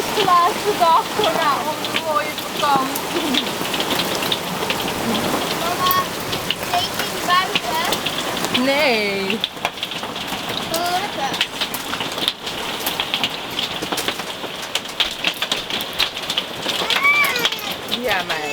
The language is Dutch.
is de laatste dag voor na onze mooie vakantie. Mama, steek je niet buiten? Nee. Gelukkig. Ja, meid.